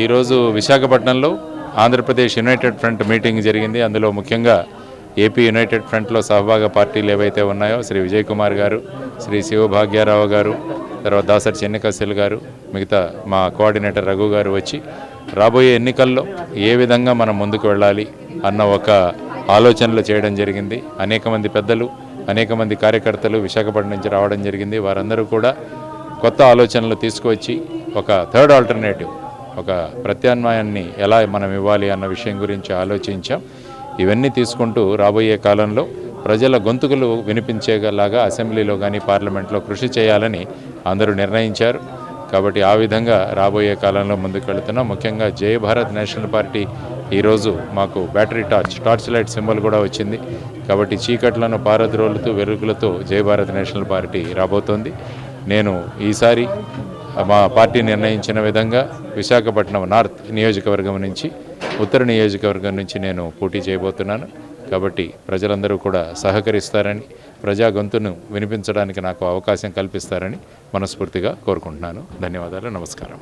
ఈరోజు విశాఖపట్నంలో Andhra Pradesh United front meeting జరిగింది. అందులో ముఖ్యంగా ఏపీ యునైటెడ్ ఫ్రంట్లో సహభాగ పార్టీలు ఏవైతే ఉన్నాయో శ్రీ విజయ్ కుమార్ గారు, శ్రీ శివభాగ్యారావు గారు, తర్వాత దాసరి చెన్నకశిల్ గారు, మిగతా మా కోఆర్డినేటర్ రఘు గారు వచ్చి రాబోయే ఎన్నికల్లో ఏ విధంగా మనం ముందుకు వెళ్ళాలి అన్న ఒక ఆలోచనలు చేయడం జరిగింది. అనేక మంది పెద్దలు, అనేక మంది కార్యకర్తలు విశాఖపట్నం నుంచి రావడం జరిగింది. వారందరూ కూడా కొత్త ఆలోచనలు తీసుకువచ్చి ఒక థర్డ్ ఆల్టర్నేటివ్, ఒక ప్రత్యామ్నాయాన్ని ఎలా మనం ఇవ్వాలి అన్న విషయం గురించి ఆలోచించాం. ఇవన్నీ తీసుకుంటూ రాబోయే కాలంలో ప్రజల గొంతుకులు వినిపించేలాగా అసెంబ్లీలో కానీ పార్లమెంట్లో కృషి చేయాలని అందరూ నిర్ణయించారు. కాబట్టి ఆ విధంగా రాబోయే కాలంలో ముందుకు వెళుతున్నాం. ముఖ్యంగా జై భారత్ నేషనల్ పార్టీ ఈరోజు మాకు బ్యాటరీ టార్చ్ లైట్ సింబల్ కూడా వచ్చింది. కాబట్టి చీకట్లను పారద్రోలుతూ వెలుగులతో జై భారత్ నేషనల్ పార్టీ రాబోతోంది. నేను ఈసారి మా పార్టీ నిర్ణయించిన విధంగా విశాఖపట్నం నార్త్ నియోజకవర్గం నుంచి, ఉత్తర నియోజకవర్గం నుంచి నేను పోటీ చేయబోతున్నాను. కాబట్టి ప్రజలందరూ కూడా సహకరిస్తారని, ప్రజా గొంతును వినిపించడానికి నాకు అవకాశం కల్పిస్తారని మనస్ఫూర్తిగా కోరుకుంటున్నాను. ధన్యవాదాలు. నమస్కారం.